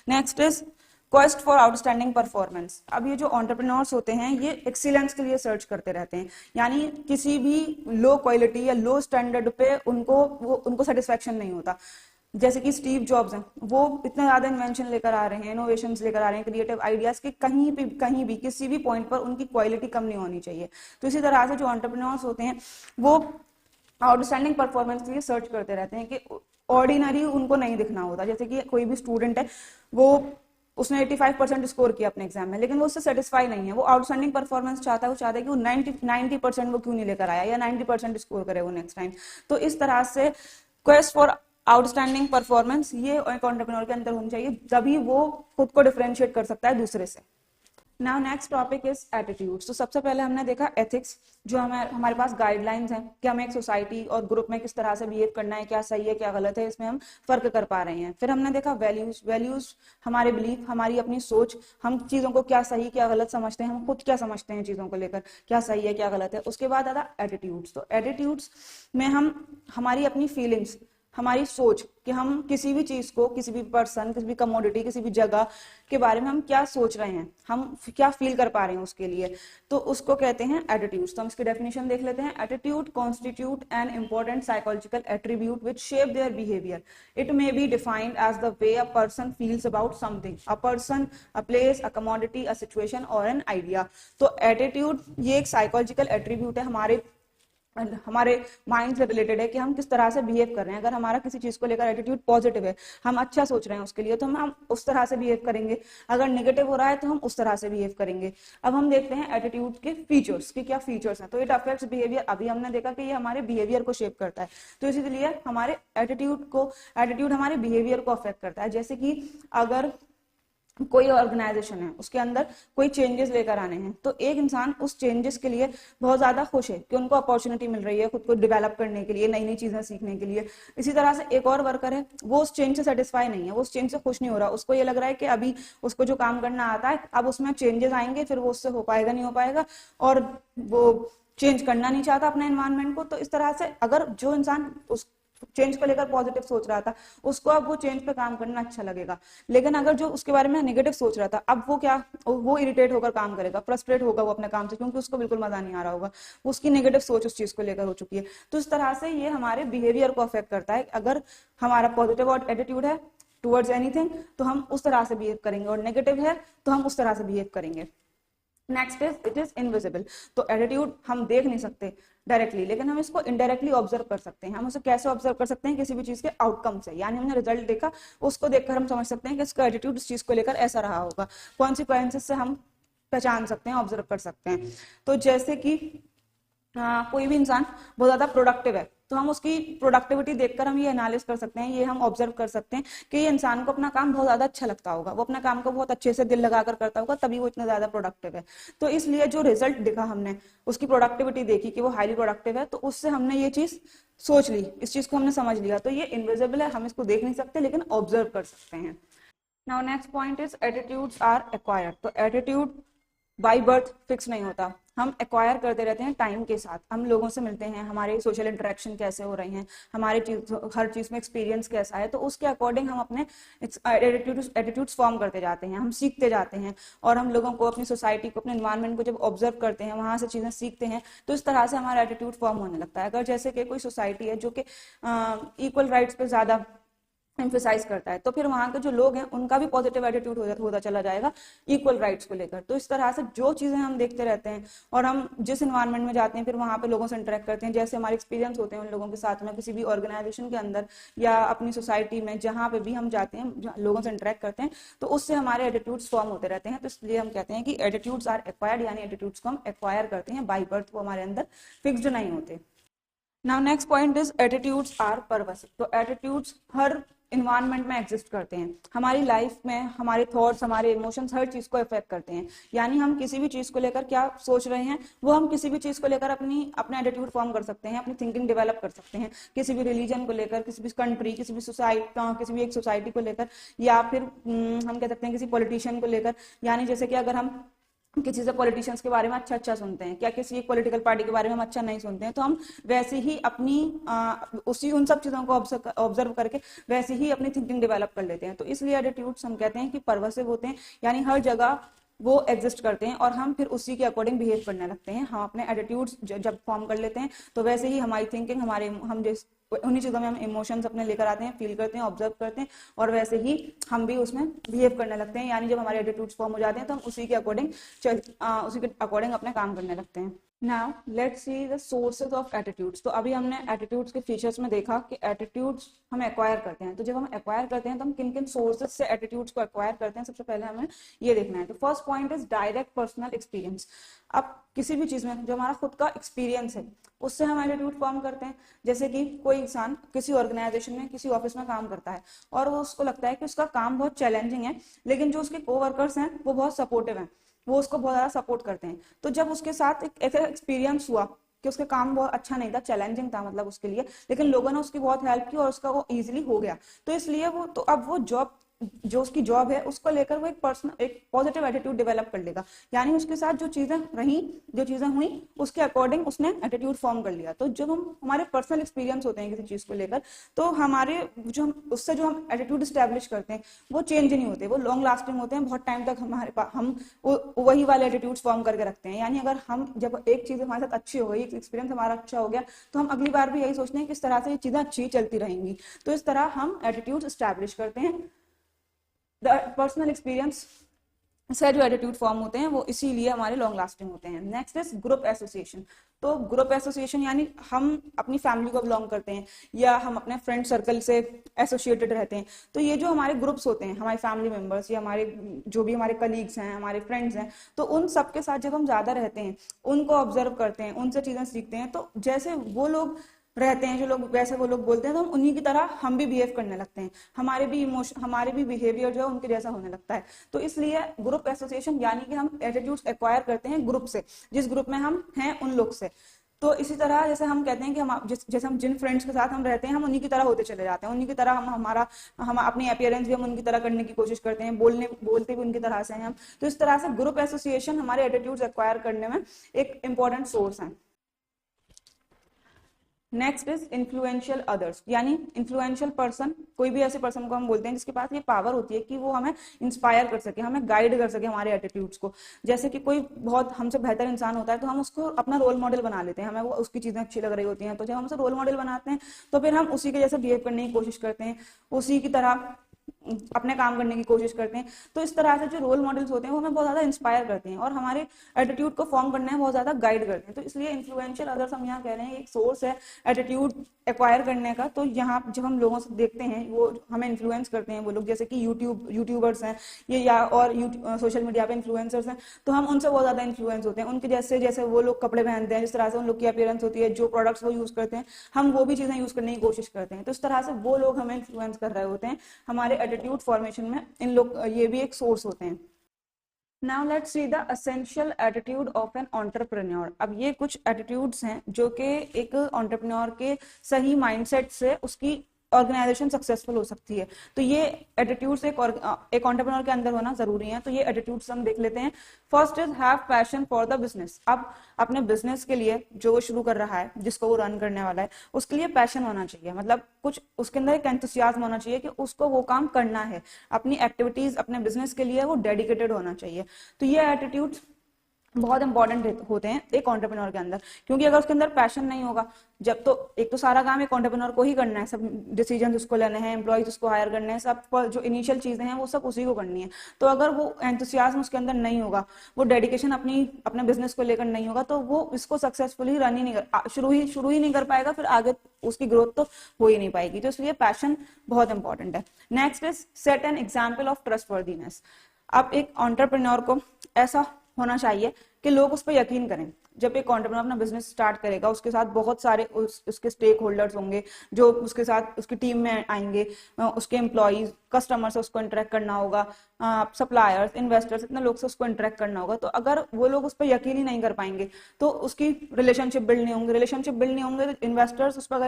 Next is quest for outstanding performance. अब ये जो एंटरप्रेन्योर्स होते हैं ये एक्सीलेंस के लिए सर्च करते रहते हैं, यानी किसी भी लो क्वालिटी या लो स्टैंडर्ड पे उनको सेटिस्फेक्शन नहीं होता। जैसे कि स्टीव जॉब्स हैं, वो इतने ज्यादा इन्वेंशन लेकर आ रहे हैं, इनोवेशंस लेकर आ रहे हैं, क्रिएटिव आइडियाज के कहीं भी किसी भी पॉइंट पर उनकी क्वालिटी कम नहीं होनी चाहिए। तो इसी तरह से जो एंटरप्रेन्योर्स होते हैं वो आउटस्टैंडिंग परफॉर्मेंस के लिए सर्च करते रहते हैं, कि ऑर्डिनरी उनको नहीं दिखना होता। जैसे कि कोई भी स्टूडेंट है, उसने 85% स्कोर किया अपने एग्जाम में, लेकिन वो उससे सेटिस्फाई नहीं है, वो आउटस्टैंडिंग परफॉर्मेंस चाहता है, वो चाहता है कि वो 90% वो क्यों नहीं लेकर आया, या 90% स्कोर करे वो नेक्स्ट टाइम। तो इस तरह से क्वेस्ट फॉर आउटस्टैंडिंग परफॉर्मेंस ये एक एंटरप्रेन्योर के अंदर होनी चाहिए, तभी वो खुद को डिफरेंशिएट कर सकता है दूसरे से। Now next topic is attitudes. तो सबसे पहले हमने देखा एथिक्स, जो हमारे पास गाइडलाइंस हैं कि हमें एक सोसाइटी और ग्रुप में किस तरह से बिहेव करना है, क्या सही है क्या गलत है, इसमें हम फर्क कर पा रहे हैं। फिर हमने देखा वैल्यूज हमारे बिलीफ, हमारी अपनी सोच, हम चीजों को क्या सही क्या गलत समझते हैं, हम खुद क्या समझते हैं चीजों को लेकर, क्या सही है क्या गलत है। उसके बाद आता एटीट्यूड्स। तो एटीट्यूड्स में हम हमारी अपनी फीलिंग्स, हमारी सोच, कि हम किसी भी चीज को, किसी भी पर्सन, किसी भी कमोडिटी, किसी भी जगह के बारे में हम क्या सोच रहे हैं, हम क्या फील कर पा रहे हैं उसके लिए, तो उसको कहते हैं एटीट्यूड्स। तो हम इसकी डेफिनेशन देख लेते हैं। Attitude constitute an important psychological attribute which shape their behaviour. It may be defined as the way a person feels about something, a person, a place, a commodity, a situation और an idea. तो attitude ये एक psychological attribute है, हमारे mind से related है कि हम किस तरह से बिहेव कर रहे हैं। अगर हमारा किसी चीज को लेकर एटीट्यूड पॉजिटिव है, हम अच्छा सोच रहे हैं उसके लिए, तो हम उस तरह से बिहेव करेंगे। अगर नेगेटिव हो रहा है तो हम उस तरह से बिहेव करेंगे। अब हम देखते हैं एटीट्यूड के फीचर्स, कि क्या फीचर्स हैं। तो इट अफेक्ट्स बिहेवियर। अभी हमने देखा कि ये हमारे बिहेवियर को शेप करता है, तो इसीलिए हमारे एटीट्यूड हमारे बिहेवियर को अफेक्ट करता है। जैसे कि अगर कोई ऑर्गेनाइजेशन है, उसके अंदर कोई चेंजेस लेकर आने हैं, तो एक इंसान उस चेंजेस के लिए बहुत ज्यादा खुश है कि उनको अपॉर्चुनिटी मिल रही है खुद को डेवलप करने के लिए, नई नई चीजें सीखने के लिए। इसी तरह से एक और वर्कर है, वो उस चेंज से सेटिस्फाई नहीं है, वो उस चेंज से खुश नहीं हो रहा, उसको ये लग रहा है कि अभी उसको जो काम करना आता है, अब उसमें चेंजेस आएंगे, फिर वो उससे हो पाएगा नहीं हो पाएगा, और वो चेंज करना नहीं चाहता अपने एनवायरमेंट को। तो इस तरह से अगर जो इंसान उस चेंज को लेकर पॉजिटिव सोच रहा था, उसको अब वो चेंज पे काम करना अच्छा लगेगा। लेकिन अगर जो उसके बारे में नेगेटिव सोच रहा था, अब वो इरिटेट होकर काम करेगा, फ्रस्ट्रेट होगा वो अपने काम से, क्योंकि उसको बिल्कुल मजा नहीं आ रहा होगा, उसकी नेगेटिव सोच उस चीज को लेकर हो चुकी है। तो इस तरह से ये हमारे बिहेवियर को अफेक्ट करता है। अगर हमारा पॉजिटिव एटीट्यूड है टुवर्ड्स एनीथिंग, तो हम उस तरह से बिहेव करेंगे, और नेगेटिव है तो हम उस तरह से बिहेव करेंगे। Next is it is invisible. तो एटीट्यूड हम देख नहीं सकते डायरेक्टली, लेकिन हम इसको इनडायरेक्टली ऑब्जर्व कर सकते हैं। हम उसे कैसे ऑब्जर्व कर सकते हैं? किसी भी चीज के आउटकम से, यानी हमने रिजल्ट देखा, उसको देखकर हम समझ सकते हैं कि इसका एटीट्यूड इस चीज को लेकर ऐसा रहा होगा। कॉन्सिक्वेंसेस से हम पहचान सकते हैं, ऑब्जर्व कर सकते हैं। तो जैसे कि कोई भी इंसान बहुत ज्यादा प्रोडक्टिव है, तो हम उसकी प्रोडक्टिविटी देखकर हम ये एनालिस कर सकते हैं, ये हम ऑब्जर्व कर सकते हैं कि ये इंसान को अपना काम बहुत ज्यादा अच्छा लगता होगा, वो अपना काम को बहुत अच्छे से दिल लगाकर करता होगा, तभी वो इतना ज्यादा प्रोडक्टिव है। तो इसलिए जो रिजल्ट दिखा हमने, उसकी प्रोडक्टिविटी देखी कि वो हाईली प्रोडक्टिव है, तो उससे हमने ये चीज सोच ली, इस चीज को हमने समझ लिया। तो ये इनविजिबल है, हम इसको देख नहीं सकते, लेकिन ऑब्जर्व कर सकते हैं। Now next point is attitudes are acquired. तो एटीट्यूड बाय बर्थ फिक्स नहीं होता, हम एक्वायर करते रहते हैं टाइम के साथ। हम लोगों से मिलते हैं, हमारे सोशल इंटरेक्शन कैसे हो रहे हैं, हर चीज में एक्सपीरियंस कैसा है, तो उसके अकॉर्डिंग हम अपने एटीट्यूड्स फॉर्म करते जाते हैं, हम सीखते जाते हैं। और हम लोगों को, अपनी सोसाइटी को, अपने एनवायरनमेंट को जब ऑब्जर्व करते हैं, वहां से चीजें सीखते हैं, तो इस तरह से हमारा एटीट्यूड फॉर्म होने लगता है। अगर जैसे कि कोई सोसाइटी है जो कि इक्वल राइट्स पे ज्यादा एम्फेसाइज करता है, तो फिर वहाँ के जो लोग हैं उनका भी पॉजिटिव एटीट्यूड होता चला जाएगा इक्वल राइट्स को लेकर। तो इस तरह से जो चीज़ें हम देखते रहते हैं और हम जिस इन्वायरमेंट में जाते हैं फिर वहाँ पे लोगों से इंटरेक्ट करते हैं, जैसे हमारे एक्सपीरियंस होते हैं उन लोगों के साथ में किसी भी ऑर्गेनाइजेशन के अंदर या अपनी सोसाइटी में, जहाँ पे भी हम जाते हैं लोगों से इंटरेक्ट करते हैं, तो उससे हमारे एटीट्यूड्स फॉर्म होते रहते हैं। तो इसलिए हम कहते हैं कि एटीट्यूड्स आर एक्वायर्ड, यानी एटीट्यूड्स को हम एक्वायर करते हैं बाई बर्थ, वो हमारे अंदर फिक्स्ड नहीं होते। Now next point is attitudes are pervasive. तो एटीट्यूड्स हर इन्वायरमेंट में एग्जिस्ट करते हैं, हमारी लाइफ में हमारे थॉट्स, हमारे इमोशंस हर चीज को इफेक्ट करते हैं। यानी हम किसी भी चीज को लेकर क्या सोच रहे हैं, वो हम किसी भी चीज को लेकर अपना एटीट्यूड फॉर्म कर सकते हैं, अपनी थिंकिंग डेवलप कर सकते हैं, किसी भी रिलीजन को लेकर, किसी भी कंट्री, किसी भी सोसाइटी, किसी भी एक सोसाइटी को लेकर, या फिर हम कह सकते हैं किसी पॉलिटिशियन को लेकर। यानी जैसे कि अगर हम किसी से पॉलिटिशियंस के बारे में अच्छा सुनते हैं, क्या किसी एक पॉलिटिकल पार्टी के बारे में हम अच्छा नहीं सुनते हैं, तो हम वैसे ही अपनी उसी उन सब चीजों को ऑब्जर्व करके वैसे ही अपनी थिंकिंग डेवलप कर लेते हैं। तो इसलिए एटीट्यूड्स हम कहते हैं कि परवसिव होते हैं, यानी हर जगह वो एग्जिस्ट करते हैं और हम फिर उसी के अकॉर्डिंग बिहेव करने लगते हैं। हम अपने एटीट्यूड्स जब फॉर्म कर लेते हैं तो वैसे ही हमारी थिंकिंग, हम जिस उन्हीं चीजों में हम इमोशंस अपने लेकर आते हैं, फील करते हैं, ऑब्जर्व करते हैं और वैसे ही हम भी उसमें बिहेव करने लगते हैं। यानी जब हमारे एटीट्यूड्स फॉर्म हो जाते हैं तो हम उसी के अकॉर्डिंग अपने काम करने लगते हैं। Now let's see the sources of attitudes. तो अभी हमने एटीट्यूड्स के फीचर्स में देखा कि एटीट्यूड्स हम एक्वायर करते हैं। तो जब हम एक्वायर करते हैं तो हम किन किन सोर्सेज से एटीट्यूड्स को एक्वायर करते हैं, सबसे पहले हमें ये देखना है। तो first point is direct personal experience. अब किसी भी चीज में जो हमारा खुद का एक्सपीरियंस है उससे हम एटीट्यूड फॉर्म करते हैं। जैसे कि कोई इंसान किसी ऑर्गेनाइजेशन में, किसी ऑफिस में काम करता है और वो उसको लगता है कि उसका काम बहुत चैलेंजिंग है, लेकिन जो उसके कोवर्कर्स हैं वो बहुत सपोर्टिव हैं, वो उसको बहुत ज्यादा सपोर्ट करते हैं। तो जब उसके साथ एक ऐसा एक्सपीरियंस हुआ कि उसका काम बहुत अच्छा नहीं था, चैलेंजिंग था मतलब उसके लिए, लेकिन लोगों ने उसकी बहुत हेल्प की और उसका वो इजीली हो गया, तो इसलिए अब वो जॉब, जो उसकी जॉब है उसको लेकर वो एक पॉजिटिव एटीट्यूड डेवलप कर लेगा। यानी उसके साथ जो चीजें हुई उसके अकॉर्डिंग उसने एटीट्यूड फॉर्म कर लिया। तो जब हमारे पर्सनल एक्सपीरियंस होते हैं किसी चीज को लेकर, तो उससे जो हम एटीट्यूड स्टैब्लिश करते हैं वो चेंज नहीं होते, वो लॉन्ग लास्टिंग होते हैं, बहुत टाइम तक हमारे पास हम वही वाले एटीट्यूड फॉर्म करके रखते हैं। यानी अगर हम जब एक चीज हमारे साथ अच्छी हो गई, एक्सपीरियंस हमारा अच्छा हो गया, तो हम अगली बार भी यही सोचते हैं कि इस तरह से ये चीजें अच्छी चलती रहेंगी। तो इस तरह हम एटीट्यूड स्टैब्लिश करते हैं। पर्सनल एक्सपीरियंस से जो एटीट्यूड फॉर्म होते हैं वो इसीलिए हमारे लॉन्ग लास्टिंग होते हैं। Next is group association. तो ग्रुप एसोसिएशन यानी हम अपनी फैमिली को बिलोंग करते हैं या हम अपने फ्रेंड सर्कल से एसोसिएटेड रहते हैं। तो ये जो हमारे ग्रुप्स होते हैं, हमारे फैमिली मेंबर्स या हमारे जो भी हमारे कलीग्स हैं, हमारे फ्रेंड्स हैं, तो उन सबके साथ जब हम ज्यादा रहते हैं, उनको ऑब्जर्व करते हैं, उनसे चीजें सीखते हैं, तो जैसे वो लोग रहते हैं, जो लोग वैसे वो लोग बोलते हैं, तो हम उन्हीं की तरह हम भी बिहेव करने लगते हैं, हमारे भी बिहेवियर जो है उनके जैसा होने लगता है। तो इसलिए ग्रुप एसोसिएशन यानी कि हम एटीट्यूड्स एक्वायर करते हैं ग्रुप से, जिस ग्रुप में हम हैं उन लोग से। तो इसी तरह जैसे हम कहते हैं कि जैसे हम जिन फ्रेंड्स के साथ हम रहते हैं हम उन्हीं की तरह होते चले जाते हैं, उन्हीं की तरह हम अपनी अपीयरेंस भी हम उनकी तरह करने की कोशिश करते हैं, बोलते भी उनकी तरह से हैं हम। तो इस तरह से ग्रुप एसोसिएशन हमारे एटीट्यूड्स एक्वायर करने में एक इंपॉर्टेंट सोर्स है। Next is influential others. यानी इन्फ्लुएंशियल पर्सन, कोई भी ऐसे पर्सन को हम बोलते हैं जिसके पास ये पावर होती है कि वो हमें इंस्पायर कर सके, हमें गाइड कर सके हमारे एटीट्यूड्स को। जैसे कि कोई बहुत हमसे बेहतर इंसान होता है तो हम उसको अपना रोल मॉडल बना लेते हैं, हमें वो उसकी चीजें अच्छी लग रही होती हैं, तो जब हम उसे रोल मॉडल बनाते हैं तो फिर हम उसी के जैसे बिहेव करने की कोशिश करते हैं, उसी की तरह अपने काम करने की कोशिश करते हैं। तो इस तरह से जो रोल मॉडल्स होते हैं वो हमें बहुत ज्यादा इंस्पायर करते हैं और हमारे एटीट्यूड को फॉर्म करने में बहुत ज्यादा गाइड करते हैं। तो इसलिए इन्फ्लुएंशियल अदर्स हम यहाँ कह रहे हैं एक सोर्स है एटीट्यूड एक्वायर करने का। तो यहाँ जब हम लोगों से देखते हैं वो हमें इन्फ्लुएंस करते हैं, वो लोग जैसे कि यूट्यूबर्स हैं ये या और सोशल मीडिया पे इन्फ्लुएंसर्स हैं, तो हम उनसे बहुत ज्यादा इन्फ्लुएंस होते हैं। उनके जैसे वो लोग कपड़े पहनते हैं, जिस तरह से उन लोग की अपीयरेंस होती है, जो प्रोडक्ट्स वो यूज करते हैं, हम वो भी चीजें यूज करने की कोशिश करते हैं। तो इस तरह से वो लोग हमें इन्फ्लुएंस कर रहे होते हैं हमारे एटीट्यूड फॉर्मेशन में। इन लोग ये भी एक सोर्स होते हैं। Now let's see the essential attitude of an entrepreneur. अब ये कुछ एटीट्यूड्स हैं जो कि एक एंटरप्रेन्योर के सही माइंडसेट से उसकी ऑर्गेनाइजेशन सक्सेसफुल हो सकती है। तो ये एटीट्यूड्स एक एंटरप्रेन्योर के अंदर होना जरूरी है। तो ये एटीट्यूड्स हम देख लेते हैं। First is have passion for the business. अब अपने बिजनेस के लिए जो वो शुरू कर रहा है, जिसको वो रन करने वाला है, उसके लिए पैशन होना चाहिए, मतलब कुछ उसके अंदर एक एंथुसियाज्म होना चाहिए कि उसको वो काम करना है, अपनी एक्टिविटीज अपने बिजनेस के लिए वो डेडिकेटेड होना चाहिए। तो ये एटीट्यूड बहुत इंपॉर्टेंट होते हैं एक एंटरप्रेन्योर के अंदर, क्योंकि अगर उसके अंदर पैशन नहीं होगा, जब तो एक तो सारा काम एक एंटरप्रेन्योर को ही करना है, सब डिसीजन उसको लेने हैं, एम्प्लॉयज उसको हायर करने हैं, सब जो इनिशियल चीजें हैं वो सब उसी को करनी है। तो अगर वो एंथुसियाज्म उसके अंदर नहीं होगा, वो डेडिकेशन अपने बिजनेस को लेकर नहीं होगा, तो वो इसको सक्सेसफुली रन ही नहीं कर शुरू ही नहीं कर पाएगा, फिर आगे उसकी ग्रोथ तो हो ही नहीं पाएगी। तो इसलिए पैशन बहुत इंपॉर्टेंट है। Next is set an example of trustworthiness. अब एक एंटरप्रेन्योर को ऐसा होना चाहिए कि लोग उस पर यकीन करें। जब एक एंटरप्रेन्योर अपना बिजनेस स्टार्ट करेगा, उसके साथ बहुत सारे उसके स्टेक होल्डर्स होंगे जो उसके साथ उसकी टीम में आएंगे, उसके एम्प्लॉइज, कस्टमर से उसको इंटरेक्ट करना होगा, सप्लायर्स, इन्वेस्टर्स, इतने लोग से उसको इंटरेक्ट करना होगा। तो अगर वो लोग उस पर यकीन ही नहीं कर पाएंगे तो उसकी रिलेशनशिप बिल्ड नहीं होंगे, तो इन्वेस्टर्स उस पर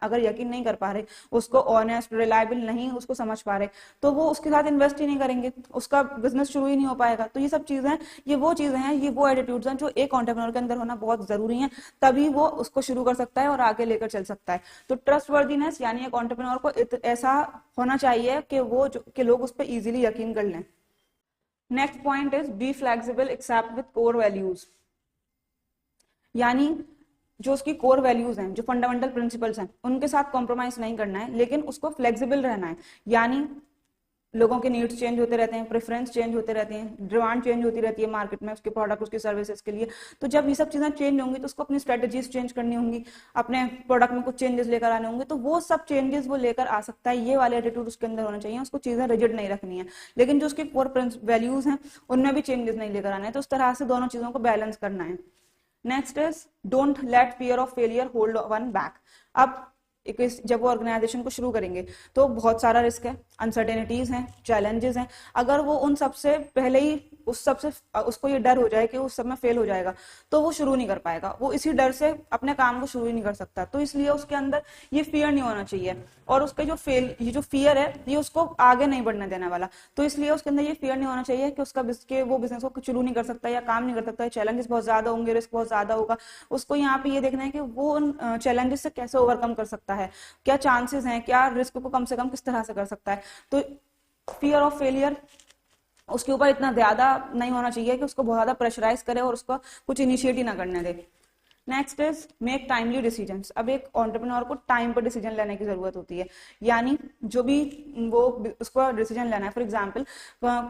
अगर यकीन नहीं कर पा रहे, उसको ऑनेस्ट, रिलायबल नहीं उसको समझ पा रहे, तो वो उसके साथ इन्वेस्ट ही नहीं करेंगे, उसका बिजनेस शुरू ही नहीं हो पाएगा। तो ये सब चीजें, ये वो एटीट्यूड्स हैं जो एक एंटरप्रेन्योर के अंदर होना बहुत जरूरी है, तभी वो उसको शुरू कर सकता है और आगे लेकर चल सकता है। तो ट्रस्टवर्दीनेस यानी एक एंटरप्रेन्योर को ऐसा होना चाहिए कि लोग उस पर इजीली यकीन कर लें। Next point is be flexible except with core values, यानी जो उसकी कोर वैल्यूज हैं, जो फंडामेंटल प्रिंसिपल्स हैं, उनके साथ कॉम्प्रोमाइज नहीं करना है, लेकिन उसको फ्लेक्सिबल रहना है। यानी लोगों के नीड्स चेंज होते रहते हैं, प्रेफरेंस चेंज होते रहते हैं, डिमांड चेंज होती रहती है मार्केट में उसके प्रोडक्ट, उसकी सर्विसेज के लिए। तो जब ये सब चीजें चेंज होंगी तो उसको अपनी स्ट्रेटेजीज चेंज करनी होंगी, अपने प्रोडक्ट में कुछ चेंजेस लेकर आने होंगे, तो वो सब चेंजेस वो लेकर आ सकता है। ये वाले एटीट्यूड उसके अंदर होना चाहिए, उसको चीजें रिजिड नहीं रखनी है, लेकिन जो उसकी कोर वैल्यूज हैं उनमें भी चेंजेस नहीं लेकर आना है। तो उस तरह से दोनों चीजों को बैलेंस करना है। Next is don't let fear of failure hold one back. अब जब वो ऑर्गेनाइजेशन को शुरू करेंगे तो बहुत सारा रिस्क है, अनसर्टेनिटीज हैं, चैलेंजेस हैं। अगर वो उन सबसे पहले ही उसको ये डर हो जाए कि उस सब में फेल हो जाएगा, तो वो शुरू नहीं कर पाएगा, वो इसी डर से अपने काम को शुरू ही नहीं कर सकता। तो इसलिए उसके अंदर ये फियर नहीं होना चाहिए, और उसका ये जो फियर है ये उसको आगे नहीं बढ़ने देने वाला। तो इसलिए उसके अंदर ये फियर नहीं होना चाहिए कि वो बिजनेस को शुरू नहीं कर सकता या काम नहीं कर सकता, चैलेंजेस बहुत ज्यादा होंगे, रिस्क बहुत ज्यादा होगा। उसको यहाँ पे ये देखना है कि वो उन चैलेंजेस से कैसे ओवरकम कर सकता है, क्या चांसेस हैं, क्या रिस्क को कम से कम किस तरह से कर सकता है। तो फियर ऑफ फेलियर उसके ऊपर इतना ज्यादा नहीं होना चाहिए कि उसको बहुत ज्यादा प्रेशराइज करे और उसको कुछ इनिशिएट ही ना करने दे। Next is make timely decisions. अब एक एंटरप्रेन्योर को टाइम पर डिसीजन लेने की जरूरत होती है, यानी जो भी वो उसको डिसीजन लेना है, फॉर एग्जांपल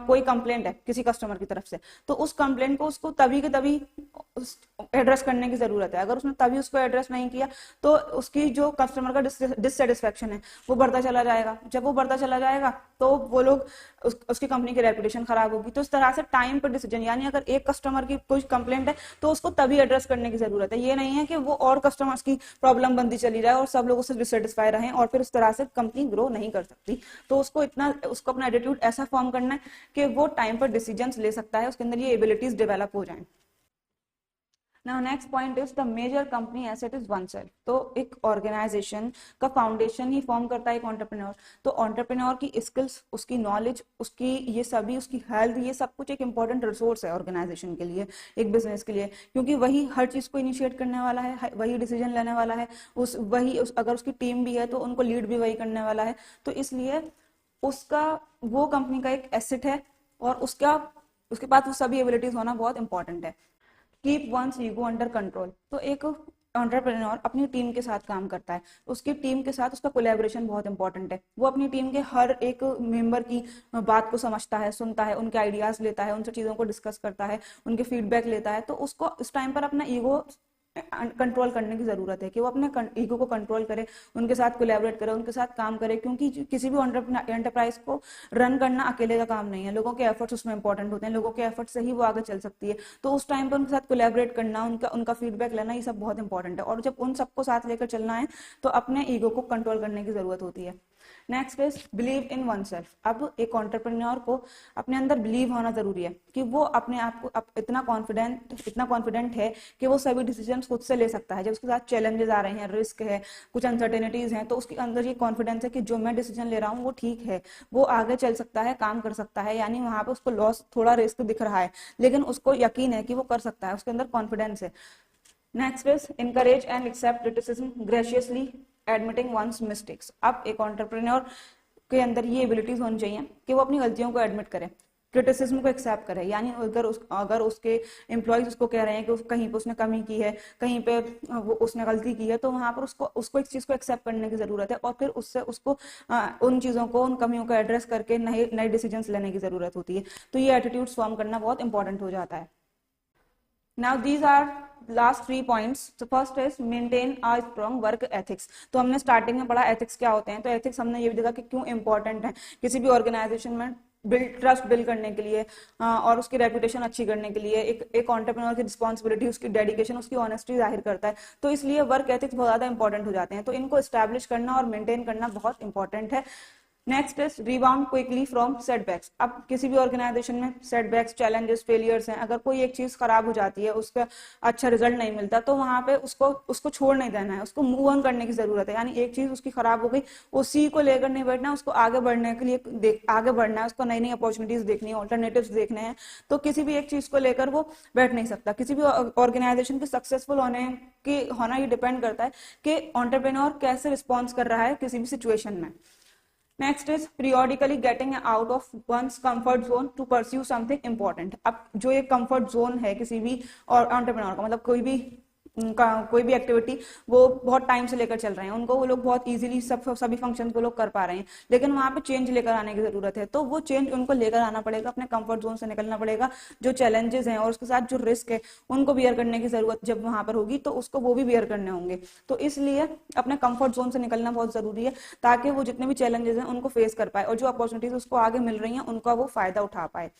कोई कंप्लेंट है किसी कस्टमर की तरफ से, तो उस कंप्लेंट को उसको तभी के तभी एड्रेस करने की जरूरत है। अगर उसने तभी उसको एड्रेस नहीं किया तो उसकी जो कस्टमर का डिससेटिस्फेक्शन है वो बढ़ता चला जाएगा। जब वो बढ़ता चला जाएगा तो वो लोग उसकी कंपनी की रेपुटेशन खराब होगी। तो इस तरह से टाइम पर डिसीजन, यानी अगर एक कस्टमर की कोई कंप्लेंट है तो उसको तभी एड्रेस करने की जरूरत है। ये नहीं है कि वो और कस्टमर्स की प्रॉब्लम बनती चली जाए और सब लोग उससे डिससेटिस्फाई रहें और फिर इस तरह से कंपनी ग्रो नहीं कर सकती। तो उसको अपना एटीट्यूड ऐसा फॉर्म करना है कि वो टाइम पर डिसीजंस ले सकता है, उसके अंदर ये एबिलिटीज डेवलप हो जाएं। Now next point is the major company asset is oneself। तो एक ऑर्गेनाइजेशन का फाउंडेशन ही फॉर्म करता है एक एंटरप्रेन्योर। तो एंटरप्रेन्योर की स्किल्स, उसकी नॉलेज, उसकी हेल्थ, ये सब कुछ एक इंपॉर्टेंट रिसोर्स है ऑर्गेनाइजेशन के लिए, एक बिजनेस के लिए, क्योंकि वही हर चीज को इनिशिएट करने वाला है, वही डिसीजन लेने वाला है, अगर उसकी टीम भी है तो उनको लीड भी वही करने वाला है। तो इसलिए वो कंपनी का एक एसेट है और उसके पास वो सभी एबिलिटीज होना बहुत इंपॉर्टेंट है। Keep once ego under control. तो एक एंटरप्रेन्योर अपनी टीम के साथ काम करता है, उसकी टीम के साथ उसका कोलैबोरेशन बहुत इंपॉर्टेंट है। वो अपनी टीम के हर एक मेंबर की बात को समझता है, सुनता है, उनके आइडियाज लेता है, उनसे चीजों को डिस्कस करता है, उनके फीडबैक लेता है। तो उसको इस टाइम पर अपना ईगो कंट्रोल करने की जरूरत है कि वो अपने ईगो को कंट्रोल करे, उनके साथ कोलैबोरेट करे, उनके साथ काम करे, क्योंकि किसी भी एंटरप्राइज को रन करना अकेले का काम नहीं है, लोगों के एफर्ट्स उसमें इंपॉर्टेंट होते हैं, लोगों के एफर्ट्स से ही वो आगे चल सकती है। तो उस टाइम पर उनके साथ कोलैबोरेट करना, उनका फीडबैक लेना, ये सब बहुत इंपॉर्टेंट है। और जब उन सबको साथ लेकर चलना है तो अपने ईगो को कंट्रोल करने की जरूरत होती है। Next is believe in one self. अब एक एंटरप्रेन्योर को अपने अंदर बिलीव होना जरूरी है कि वो अपने आप को इतना कॉन्फिडेंट है कि वो सभी डिसीजन खुद से ले सकता है। जब उसके साथ चैलेंजेस आ रहे हैं, रिस्क है, कुछ अनसर्टेनिटीज हैं, तो उसके अंदर ये कॉन्फिडेंस है कि जो मैं डिसीजन ले रहा हूँ वो ठीक है, वो आगे चल सकता है, काम कर सकता है। यानी वहां पे उसको लॉस, थोड़ा रिस्क दिख रहा है, लेकिन उसको यकीन है कि वो कर सकता है, उसके अंदर कॉन्फिडेंस है। Next is encourage and accept criticism graciously admitting one's mistakes। अब एक एंटरप्रेन्योर के अंदर ये एबिलिटीज होनी चाहिए कि वो अपनी गलतियों को एडमिट करे, क्रिटिसिज्म को एक्सेप्ट करे, यानी अगर उसके एम्प्लॉयज उसको कह रहे हैं कि कहीं पे उसने कमी की है, कहीं पे वो उसने गलती की है, तो वहां पर उसको एक चीज को एक्सेप्ट करने की जरूरत है और फिर उससे उसको उन चीजों को, उन कमियों को एड्रेस करके नए नए डिसीजंस लेने की जरूरत होती है। तो ये एटीट्यूड्स फॉर्म करना बहुत इंपॉर्टेंट हो जाता है। Now these are last 3 points. तो first is maintain a strong work ethics. तो हमने स्टार्टिंग में पढ़ा एथिक्स क्या होते हैं, तो एथिक्स हमने ये भी देखा कि क्यों इंपॉर्टेंट है किसी भी ऑर्गेनाइजेशन में ट्रस्ट बिल्ड करने के लिए और उसकी रेपुटेशन अच्छी करने के लिए। एक एंटरप्रेन्योर की रिस्पॉन्सिबिलिटी, उसकी डेडिकेशन, उसकी ऑनेस्टी जाहिर करता है। तो इसलिए वर्क एथिक्स बहुत ज्यादा इंपॉर्टेंट हो जाते हैं, तो इनको एस्टैब्लिश करना और मेंटेन करना बहुत इंपॉर्टेंट है। Next is rebound quickly from setbacks. अब किसी भी ऑर्गेनाइजेशन में सेटबैक्स, चैलेंजेस, फेलियर्स हैं, अगर कोई एक चीज खराब हो जाती है, उसका अच्छा रिजल्ट नहीं मिलता, तो वहां पे उसको छोड़ नहीं देना है, उसको मूव ऑन करने की जरूरत है। यानी एक चीज उसकी खराब हो गई, उसी को लेकर नहीं बैठना, उसको आगे बढ़ने के लिए आगे बढ़ना है, उसको नई नई अपॉर्चुनिटीज देखनी है, ऑल्टरनेटिव्स देखने हैं। तो किसी भी एक चीज को लेकर वो बैठ नहीं सकता। किसी भी ऑर्गेनाइजेशन के सक्सेसफुल होना ये डिपेंड करता है कि एंटरप्रेन्योर कैसे रिस्पॉन्स कर रहा है किसी भी सिचुएशन में। Next is periodically getting out of one's comfort zone to pursue something important. अब जो ये कंफर्ट जोन है किसी भी और एंटरप्रेन्योर का, मतलब कोई भी एक्टिविटी वो बहुत टाइम से लेकर चल रहे हैं, उनको वो लोग बहुत इजीली सभी फंक्शंस को लोग कर पा रहे हैं, लेकिन वहां पे चेंज लेकर आने की जरूरत है। तो वो चेंज उनको लेकर आना पड़ेगा, अपने कंफर्ट जोन से निकलना पड़ेगा। जो चैलेंजेस हैं और उसके साथ जो रिस्क है उनको बियर करने की जरूरत जब वहां पर होगी, तो उसको वो भी बियर करने होंगे। तो इसलिए अपने कंफर्ट जोन से निकलना बहुत जरूरी है, ताकि वो जितने भी चैलेंजेस हैं उनको फेस कर पाए और जो अपॉर्चुनिटीज उसको आगे मिल रही हैं उनका वो फायदा उठा पाए।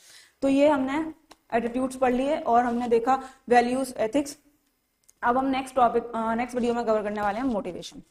तो ये हमने एटीट्यूड्स पढ़ लिए और हमने देखा वैल्यूज, एथिक्स। अब हम नेक्स्ट वीडियो में कवर करने वाले हैं मोटिवेशन।